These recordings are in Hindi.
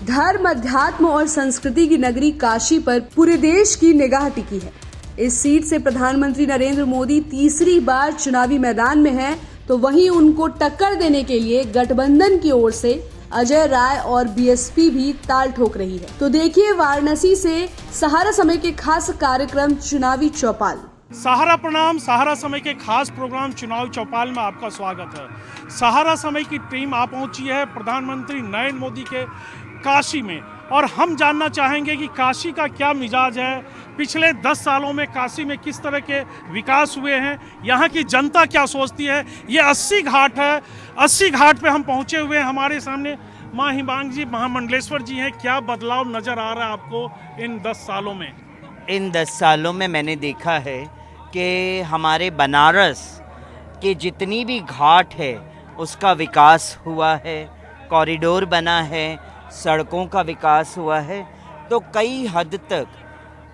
धर्म, अध्यात्म और संस्कृति की नगरी काशी पर पूरे देश की निगाह टिकी है। इस सीट से प्रधानमंत्री नरेंद्र मोदी तीसरी बार चुनावी मैदान में हैं, तो वहीं उनको टक्कर देने के लिए गठबंधन की ओर से अजय राय और बीएसपी भी ताल ठोक रही है। तो देखिए वाराणसी से सहारा समय के खास कार्यक्रम चुनावी चौपाल। सहारा प्रणाम। सहारा समय के खास प्रोग्राम चुनाव चौपाल में आपका स्वागत है। सहारा समय की टीम आ पहुंची है प्रधानमंत्री नरेंद्र मोदी के काशी में, और हम जानना चाहेंगे कि काशी का क्या मिजाज है, पिछले 10 सालों में काशी में किस तरह के विकास हुए हैं, यहाँ की जनता क्या सोचती है। ये 80 घाट है, 80 घाट पे हम पहुँचे हुए हैं। हमारे सामने माँ हिमांग जी, महामंडलेश्वर जी हैं। क्या बदलाव नज़र आ रहा है आपको इन 10 सालों में? इन 10 सालों में मैंने देखा है कि हमारे बनारस के जितनी भी घाट है उसका विकास हुआ है, कॉरिडोर बना है, सड़कों का विकास हुआ है। तो कई हद तक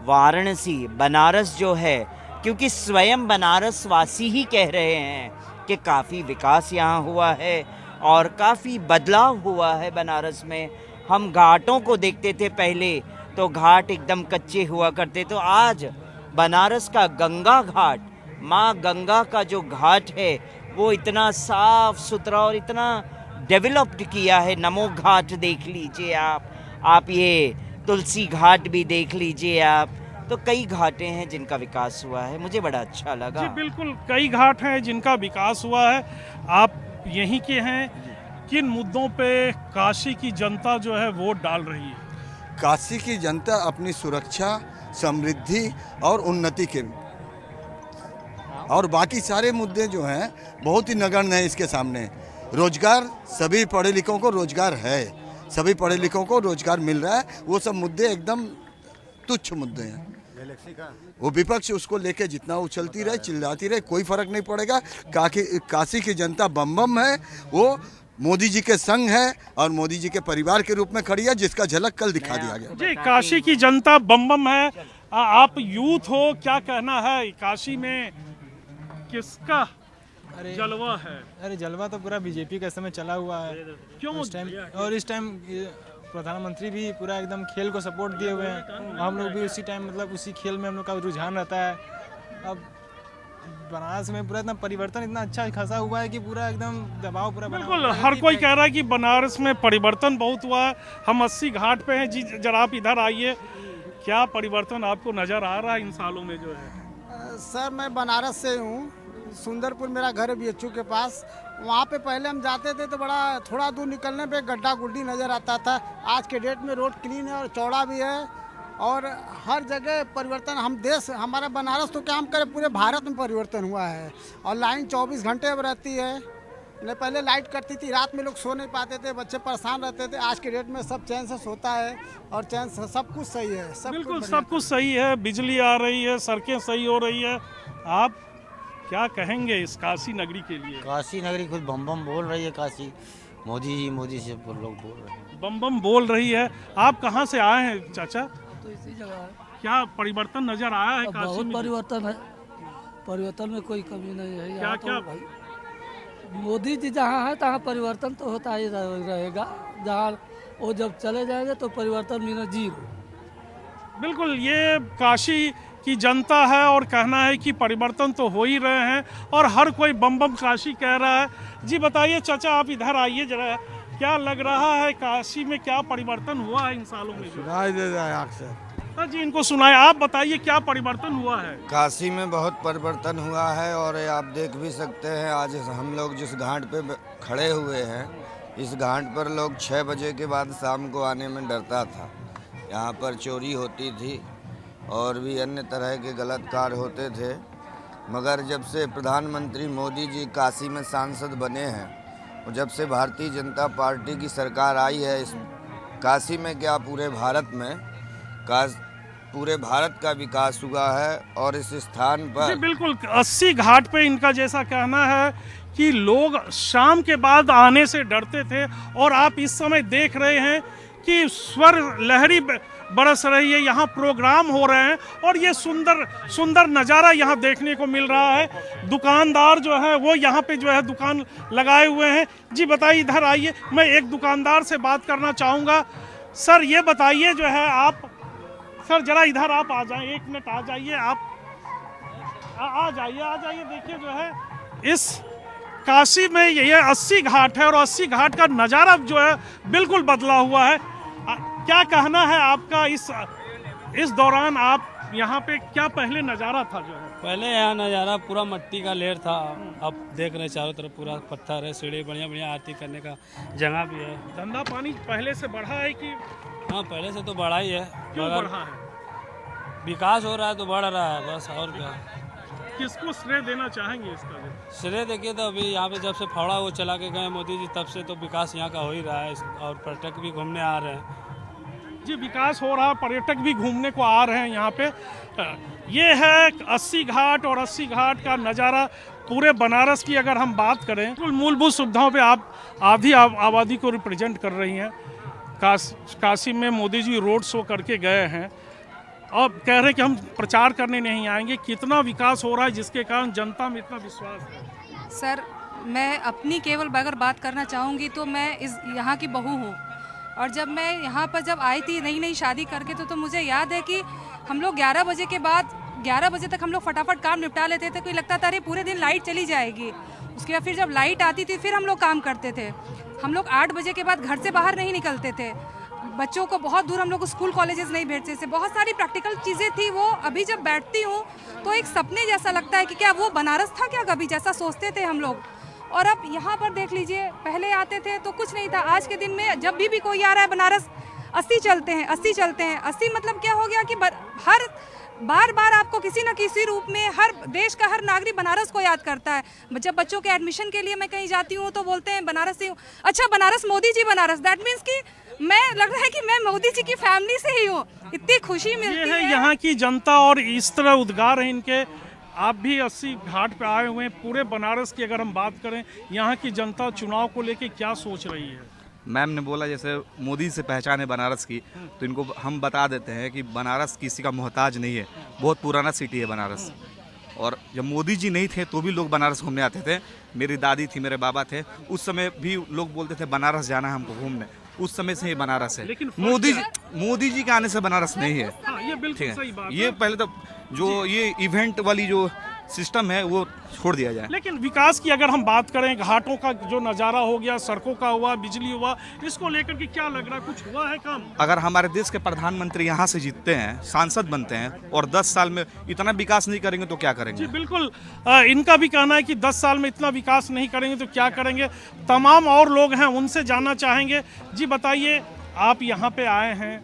वाराणसी, बनारस जो है, क्योंकि स्वयं बनारस वासी ही कह रहे हैं कि काफ़ी विकास यहाँ हुआ है और काफ़ी बदलाव हुआ है बनारस में। हम घाटों को देखते थे पहले तो घाट एकदम कच्चे हुआ करते, तो आज बनारस का गंगा घाट, माँ गंगा का जो घाट है वो इतना साफ सुथरा और इतना डेवलप्ड किया है। नमो घाट देख लीजिए आप ये तुलसी घाट भी देख लीजिए आप। तो कई घाटें हैं जिनका विकास हुआ है, मुझे बड़ा अच्छा लगा। जी बिल्कुल, कई घाट हैं जिनका विकास हुआ है। आप यहीं के हैं, किन मुद्दों पे काशी की जनता जो है वोट डाल रही है? काशी की जनता अपनी सुरक्षा, समृद्धि और उन्नति के और बाकी सारे मुद्दे जो हैं बहुत ही नगण्य हैं इसके सामने। रोजगार, सभी पढ़े लिखों को रोजगार है, सभी पढ़े लिखों को रोजगार मिल रहा है, वो सब मुद्दे एकदम तुच्छ मुद्दे हैं। वो विपक्ष उसको लेके जितना उछलती रहे, चिल्लाती रहे, कोई फर्क नहीं पड़ेगा। काशी की जनता बम बम है, वो मोदी जी के संग है और मोदी जी के परिवार के रूप में खड़ी है, जिसका झलक कल दिखा दिया गया। जी, काशी की जनता बम बम है। आप यूथ हो, क्या कहना है काशी में किसका जलवा है? अरे जलवा तो पूरा बीजेपी का समय चला हुआ है। क्यों इस टाइम प्रधानमंत्री भी पूरा एकदम खेल को सपोर्ट दिए हुए हैं। हम लोग भी उसी टाइम मतलब उसी खेल में हम लोग का रुझान रहता है। अब बनारस में पूरा इतना परिवर्तन इतना अच्छा खासा हुआ है कि पूरा एकदम दबाव पूरा बिल्कुल हर कोई कह रहा है कि बनारस में परिवर्तन बहुत हुआ है। हम 80 घाट पे हैं जी, जरा आप इधर आइए। क्या परिवर्तन आपको नजर आ रहा है इन सालों में जो है? सर मैं बनारस से हूँ, सुंदरपुर मेरा घर है बीएचयू के पास। वहाँ पे पहले हम जाते थे तो बड़ा थोड़ा दूर निकलने पे गड्ढा गुड्डी नज़र आता था। आज के डेट में रोड क्लीन है और चौड़ा भी है और हर जगह परिवर्तन। हमारा बनारस तो क्या हम करें, पूरे भारत में परिवर्तन हुआ है। और लाइन 24 घंटे अब रहती है, नहीं पहले लाइट कटती थी, रात में लोग सो नहीं पाते थे, बच्चे परेशान रहते थे। आज के डेट में सब चैन से सोता है और चैन से सब कुछ सही है। बिल्कुल सब कुछ सही है, बिजली आ रही है, सड़कें सही हो रही है। आप क्या कहेंगे इस काशी नगरी के लिए? काशी नगरी खुद बम बम बोल रही है। काशी मोदी से लोग बोल रहे हैं, बम बम बोल रही है। आप कहाँ से आए हैं चाचा? तो इसी जगह है। क्या परिवर्तन नजर आया है काशी बहुत में? परिवर्तन है, परिवर्तन में कोई कमी नहीं है। क्या तो भाई मोदी जी जहाँ है तहाँ परिवर्तन तो होता ही रहेगा। जहाँ वो जब चले जाएंगे तो परिवर्तन बिना जीरो। बिल्कुल, ये काशी की जनता है और कहना है कि परिवर्तन तो हो ही रहे हैं और हर कोई बम बम काशी कह रहा है। जी बताइए चाचा, आप इधर आइए जरा, क्या लग रहा है काशी में क्या परिवर्तन हुआ है इन सालों में? सुनाई दे रहा है आँख से। हाँ जी, इनको सुनाए। आप बताइए क्या परिवर्तन हुआ है? काशी में बहुत परिवर्तन हुआ है और आप देख भी सकते हैं। आज हम लोग जिस घाट पे खड़े हुए हैं, इस घाट पर लोग 6 बजे के बाद शाम को आने में डरता था। यहाँ पर चोरी होती थी और भी अन्य तरह के गलत कार्य होते थे, मगर जब से प्रधानमंत्री मोदी जी काशी में सांसद बने हैं और जब से भारतीय जनता पार्टी की सरकार आई है, इस काशी में क्या पूरे भारत का विकास हुआ है। और इस स्थान पर बिल्कुल 80 घाट पे इनका जैसा कहना है कि लोग शाम के बाद आने से डरते थे और आप इस समय देख रहे हैं कि स्वर लहरी बरस रही है, यहाँ प्रोग्राम हो रहे हैं और ये सुंदर सुंदर नज़ारा यहाँ देखने को मिल रहा है। दुकानदार जो है वो यहाँ पे जो है दुकान लगाए हुए हैं। जी बताइए, इधर आइए, मैं एक दुकानदार से बात करना चाहूँगा। सर ये बताइए जो है आप, सर जरा इधर आप आ जाएं, 1 मिनट आ जाइए आप, आ जाइए। देखिए जो है इस काशी में ये 80 घाट है और 80 घाट का नज़ारा जो है बिल्कुल बदला हुआ है। क्या कहना है आपका इस दौरान, आप यहाँ पे क्या पहले नज़ारा था जो है? पहले यहाँ नज़ारा पूरा मिट्टी का लेयर था, अब देख रहे चारों तरफ पूरा पत्थर है, सीढ़ी बढ़िया बढ़िया आरती करने का जगह भी है। धंधा पानी पहले से बढ़ा है कि? हाँ पहले से तो बढ़ा ही है, क्यों बढ़ा है? विकास हो रहा है तो बढ़ रहा है बस, और क्या। किसको श्रेय देना चाहेंगे इसका? श्रेय देखिए तो अभी यहाँ पे जब से फावड़ा वो चला के गए मोदी जी, तब से तो विकास यहाँ का हो ही रहा है और पर्यटक भी घूमने आ रहे हैं। जी विकास हो रहा है, पर्यटक भी घूमने को आ रहे हैं यहाँ पे। ये है 80 घाट और 80 घाट का नज़ारा पूरे बनारस की अगर हम बात करें तो मूलभूत सुविधाओं पे आप आधी आबादी को रिप्रेजेंट कर रही हैं। काशी में मोदी जी रोड शो करके गए हैं और कह रहे हैं कि हम प्रचार करने नहीं आएंगे। कितना विकास हो रहा है जिसके कारण जनता में इतना विश्वास है? सर मैं अपनी केवल अगर बात करना चाहूँगी तो मैं यहाँ की बहू हूँ, और जब मैं यहाँ पर जब आई थी नई शादी करके तो मुझे याद है कि हम लोग 11 बजे के बाद 11 बजे तक हम लोग फटाफट काम निपटा लेते थे। कोई लगता था अरे पूरे दिन लाइट चली जाएगी, उसके बाद फिर जब लाइट आती थी फिर हम लोग काम करते थे। हम लोग 8 बजे के बाद घर से बाहर नहीं निकलते थे, बच्चों को बहुत दूर हम लोग स्कूल कॉलेजेस नहीं भेजते थे। बहुत सारी प्रैक्टिकल चीज़ें थी, वो अभी जब बैठती हूँ तो एक सपने जैसा लगता है कि क्या वो बनारस था क्या कभी, जैसा सोचते थे हम लोग। और अब यहाँ पर देख लीजिए, पहले आते थे तो कुछ नहीं था, आज के दिन में जब भी कोई आ रहा है बनारस 80 चलते हैं 80 मतलब क्या हो गया कि हर बार आपको किसी न किसी रूप में हर देश का हर नागरिक बनारस को याद करता है। जब बच्चों के एडमिशन के लिए मैं कहीं जाती हूँ तो बोलते हैं बनारस से हूँ, अच्छा बनारस मोदी जी बनारस, दैट मीन्स कि मैं लग रहा है कि मैं मोदी जी की फैमिली से ही हूँ। इतनी खुशी मिलती है यहाँ की जनता और इस तरह उद्गार है इनके। आप भी 80 घाट पे आए हुए हैं। पूरे बनारस की अगर हम बात करें, यहाँ की जनता चुनाव को लेके क्या सोच रही है? मैम ने बोला जैसे मोदी से पहचान है बनारस की, तो इनको हम बता देते हैं कि बनारस किसी का मोहताज नहीं है, बहुत पुराना सिटी है बनारस। और जब मोदी जी नहीं थे तो भी लोग बनारस घूमने आते थे। मेरी दादी थी, मेरे बाबा थे, उस समय भी लोग बोलते थे बनारस जाना है हमको घूमने, उस समय से ही बनारस है। लेकिन मोदी जी के आने से बनारस नहीं है। हाँ, ये बिल्कुल सही बात है। ये पहले तो जो ये इवेंट वाली जो सिस्टम है वो छोड़ दिया जाए। लेकिन विकास की अगर हम बात करें, घाटों का जो नज़ारा हो गया, सड़कों का हुआ, बिजली हुआ, इसको लेकर के क्या लग रहा है, कुछ हुआ है काम? अगर हमारे देश के प्रधानमंत्री यहाँ से जीतते हैं, सांसद बनते हैं और 10 साल में इतना विकास नहीं करेंगे तो क्या करेंगे? जी बिल्कुल, इनका भी कहना है कि 10 साल में इतना विकास नहीं करेंगे तो क्या करेंगे। तमाम और लोग हैं, उनसे जानना चाहेंगे। जी बताइए, आप यहाँ पे आए हैं,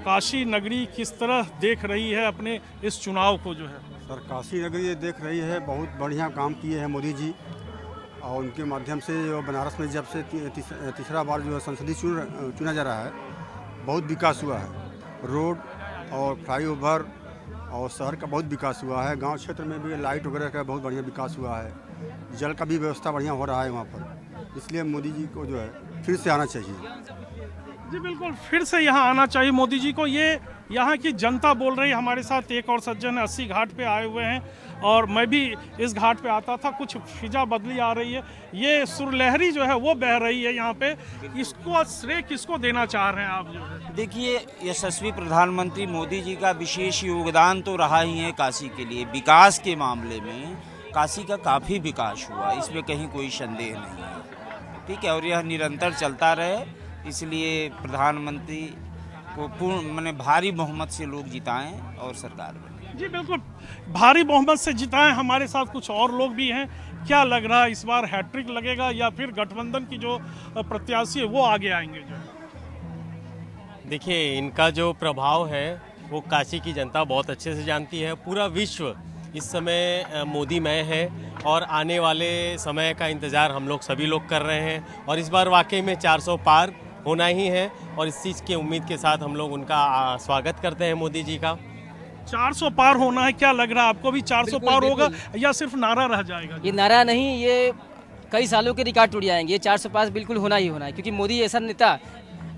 काशी नगरी किस तरह देख रही है अपने इस चुनाव को जो है? सर काशी नगरी देख रही है, बहुत बढ़िया काम किए हैं मोदी जी, और उनके माध्यम से जो बनारस में जब से तीसरा बार जो संसदीय चुना जा रहा है, बहुत विकास हुआ है। रोड और फ्लाईओवर और शहर का बहुत विकास हुआ है। गांव क्षेत्र में भी लाइट वगैरह का बहुत बढ़िया विकास हुआ है। जल का भी व्यवस्था बढ़िया हो रहा है वहाँ पर, इसलिए मोदी जी को जो है फिर से आना चाहिए। जी बिल्कुल, फिर से यहाँ आना चाहिए मोदी जी को। ये यहाँ की जनता बोल रही है। हमारे साथ एक और सज्जन 80 घाट पे आए हुए हैं, और मैं भी इस घाट पे आता था। कुछ फिजा बदली आ रही है, ये सुरलहरी जो है वो बह रही है यहाँ पे। इसको श्रेय किसको देना चाह रहे हैं आप जो है? देखिए, यशस्वी प्रधानमंत्री मोदी जी का विशेष योगदान तो रहा ही है काशी के लिए। विकास के मामले में काशी का काफ़ी विकास हुआ, इसमें कहीं कोई संदेह नहीं है, ठीक है। और यह निरंतर चलता रहे, इसलिए प्रधानमंत्री को पूर्ण भारी बहुमत से लोग जिताएं और सरकार बने। जी बिल्कुल, भारी बहुमत से जिताएं। हमारे साथ कुछ और लोग भी हैं। क्या लग रहा है, इस बार हैट्रिक लगेगा या फिर गठबंधन की जो प्रत्याशी है वो आगे आएंगे? जो देखिए, इनका जो प्रभाव है वो काशी की जनता बहुत अच्छे से जानती है। पूरा विश्व इस समय मोदीमय है, और आने वाले समय का इंतज़ार हम लोग सभी लोग कर रहे हैं। और इस बार वाकई में 400 पार होना ही है, और इस चीज़ की उम्मीद के साथ हम लोग उनका स्वागत करते हैं मोदी जी का। 400 पार होना है, क्या लग रहा है आपको भी 400 पार होगा या सिर्फ नारा रह जाएगा? ये नारा नहीं, ये कई सालों के रिकॉर्ड टूट जाएंगे। ये 400 पार बिल्कुल होना ही होना है, क्योंकि मोदी ऐसा नेता,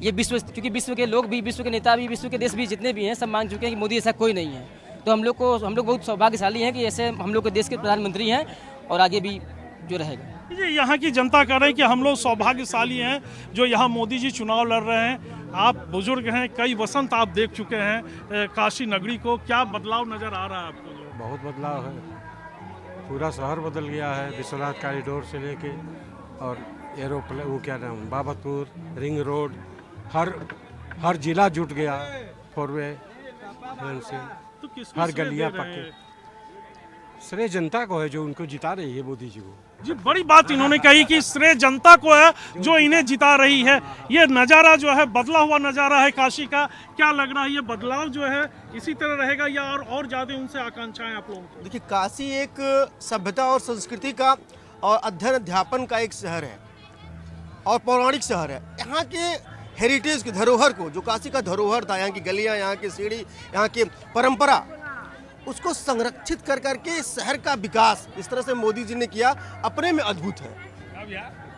ये क्योंकि विश्व के लोग भी, विश्व के नेता भी, विश्व के देश भी जितने भी हैं सब मान चुके हैं कि मोदी ऐसा कोई नहीं है। तो हम लोग बहुत सौभाग्यशाली हैं कि ऐसे हम लोग के देश के प्रधानमंत्री हैं, और आगे भी जो रहेगा। ये यहाँ की जनता कह रही है कि हम लोग सौभाग्यशाली हैं जो यहाँ मोदी जी चुनाव लड़ रहे हैं। आप बुजुर्ग हैं, कई वसंत आप देख चुके हैं काशी नगरी को, क्या बदलाव नज़र आ रहा है आपको? बहुत बदलाव है, पूरा शहर बदल गया है। विश्वनाथ कॉरिडोर से लेके और एरोप्लेन, वो क्या नाम, बाबतपुर, रिंग रोड, हर जिला जुट गया 4-वे से, तो किसको हर श्रेय गलियां दे रहे पक्के। हैं? श्रेय जनता को है जो उनको जिता रही है, मोदी जी को। जी, बड़ी बात इन्होंने कही कि श्रेय जनता को है जो इन्हें जिता रही है। ये नज़ारा जो है बदला हुआ नज़ारा है काशी का, क्या लग रहा है ये बदलाव जो है इसी तरह रहेगा या और ज़्यादा उनसे आकांक्षाएं आप लोगों को? देखिए, काशी एक सभ्यता और संस्कृति का और अध्ययन अध्यापन का एक शहर है और पौराणिक शहर है। यहाँ के हेरिटेज की धरोहर को, जो काशी का धरोहर था, यहाँ की गलियाँ, यहाँ की सीढ़ी, यहाँ की परंपरा, उसको संरक्षित कर करके इस शहर का विकास इस तरह से मोदी जी ने किया, अपने में अद्भुत है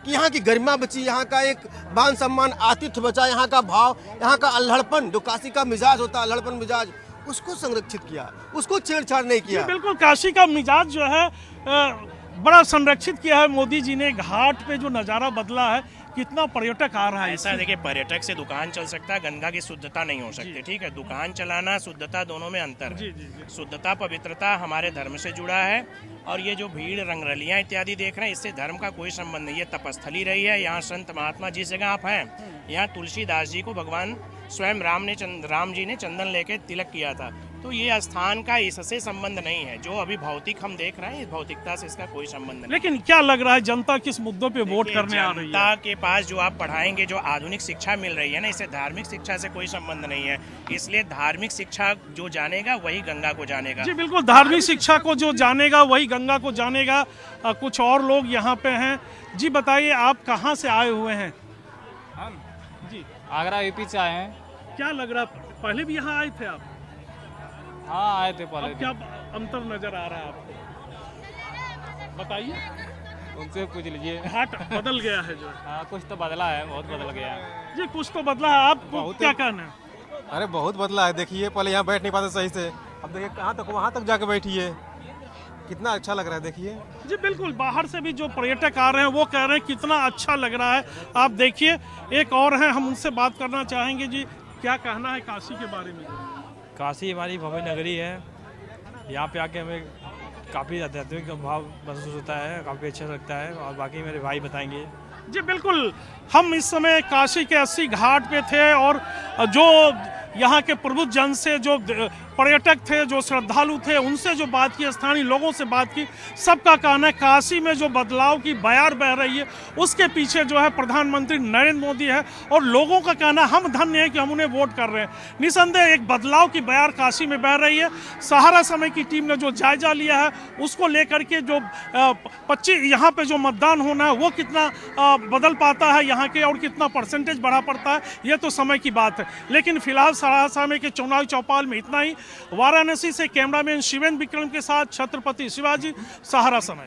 कि यहाँ की गरिमा बची, यहाँ का एक मान सम्मान, आतिथ्य बचा, यहाँ का भाव, यहाँ का अल्हड़पन, जो काशी का मिजाज होता है, अल्हड़पन मिजाज, उसको संरक्षित किया, उसको छेड़छाड़ नहीं किया। बिल्कुल, काशी का मिजाज जो है बड़ा संरक्षित किया है मोदी जी ने। घाट पे जो नज़ारा बदला है, कितना पर्यटक आ रहा है। ऐसा देखिए, पर्यटक से दुकान चल सकता है, गंगा की शुद्धता नहीं हो सकती। ठीक है, दुकान चलाना, शुद्धता, दोनों में अंतर है। शुद्धता, पवित्रता हमारे धर्म से जुड़ा है और ये जो भीड़, रंगरलियाँ इत्यादि देख रहे हैं, इससे धर्म का कोई संबंध नहीं। ये तपस्थली रही है, यहाँ संत महात्मा जिस जगह आप हैं, यहाँ तुलसीदास जी को भगवान स्वयं राम जी ने चंदन लेके तिलक किया था। तो ये स्थान का इससे संबंध नहीं है। जो अभी भौतिक हम देख रहे हैं, इस भौतिकता से इसका कोई संबंध नहीं। लेकिन क्या लग रहा है जनता किस मुद्दों पे वोट करने आ रही है? जनता के पास जो आप पढ़ाएंगे, जो आधुनिक शिक्षा मिल रही है ना, इससे धार्मिक शिक्षा से कोई संबंध नहीं है। इसलिए धार्मिक शिक्षा जो जानेगा वही गंगा को जानेगा। जी बिल्कुल, धार्मिक शिक्षा को जो जानेगा वही गंगा को जानेगा। कुछ और लोग यहाँ पे हैं। जी बताइए, आप कहाँ से आए हुए हैं? जी, आगरा यूपी से आए हैं। क्या लग रहा है, पहले भी यहाँ आए थे आप? हाँ, आए थे पहले। क्या अंतर नजर आ रहा है आपको, बताइए? उनसे पूछ लीजिए। घाट बदल गया है जो? हाँ, कुछ तो बदला है, बहुत बदल गया है। जी, कुछ तो बदला है। आपको क्या कहना है? अरे बहुत बदला है। देखिए, पहले यहाँ बैठ नहीं पाते सही से, अब देखिए कहाँ तक, वहाँ तक जाके बैठिए, कितना अच्छा लग रहा है। देखिए जी बिल्कुल, बाहर से भी जो पर्यटक आ रहे हैं वो कह रहे हैं कितना अच्छा लग रहा है। आप देखिए, एक और हैं, हम उनसे बात करना चाहेंगे। जी, क्या कहना है काशी के बारे में? काशी हमारी भव्य नगरी है। यहाँ पे आके हमें काफ़ी आध्यात्मिक भाव महसूस होता है, काफ़ी अच्छा लगता है। और बाकी मेरे भाई बताएंगे। जी बिल्कुल, हम इस समय काशी के 80 घाट पे थे और जो यहाँ के प्रबुद्ध जन से, जो पर्यटक थे, जो श्रद्धालु थे, उनसे जो बात की, स्थानीय लोगों से बात की, सबका कहना है काशी में जो बदलाव की बयार बह रही है उसके पीछे जो है प्रधानमंत्री नरेंद्र मोदी है। और लोगों का कहना, हम धन्य हैं कि हम उन्हें वोट कर रहे हैं। निसंदेह एक बदलाव की बयार काशी में बह रही है। सहारा समय की टीम ने जो जायजा लिया है उसको लेकर के जो 25 यहाँ पे जो मतदान होना है वो कितना बदल पाता है यहाँ के, और कितना परसेंटेज बढ़ा पड़ता है, ये तो समय की बात है। लेकिन फिलहाल सहारा समय के चुनावी चौपाल में इतना ही। वाराणसी से कैमरामैन शिवेंद्र विक्रम के साथ छत्रपति शिवाजी, सहारा समय।